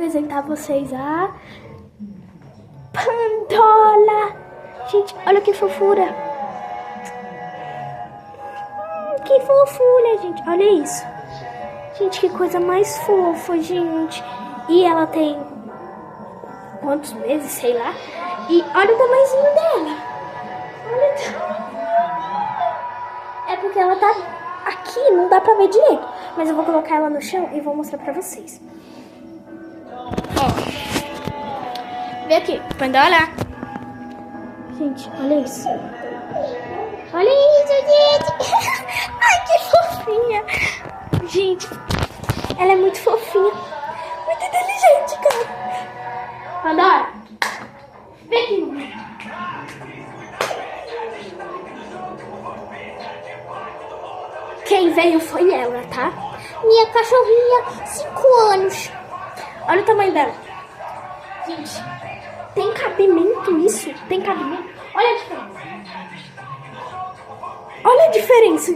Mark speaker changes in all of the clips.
Speaker 1: apresentar vocês a Pandola. Gente, olha que fofura. Que fofura, gente. Olha isso. Gente, que coisa mais fofa, gente. E ela tem quantos meses, sei lá. E olha o tamanhozinho dela. Olha o tamanho. É porque ela tá aqui, não dá pra ver direito. Mas eu vou colocar ela no chão e vou mostrar pra vocês. Ó. Vem aqui, Pandola. Gente, olha isso. Olha isso, gente. Ai, que fofinha. Gente, ela é muito fofinha. Muito inteligente, cara. Pandora, vem aqui. Quem veio foi ela, tá? Minha cachorrinha, 5 anos. Olha o tamanho dela. Gente, tem cabimento isso? Tem cabimento? Olha a diferença. Olha a diferença.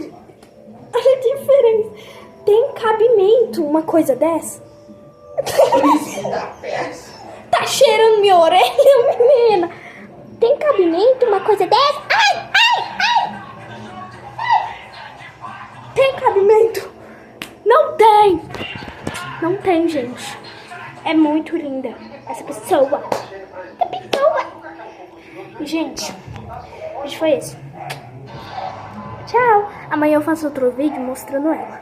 Speaker 1: Olha a diferença. Tem cabimento uma coisa dessa? Tá cheirando minha orelha, menina. Tem cabimento uma coisa dessa? Ai, ai, ai. Tem cabimento? Não tem. Não tem, gente. É muito linda essa pessoa. E, gente, o vídeo foi esse. Tchau. Amanhã eu faço outro vídeo mostrando ela.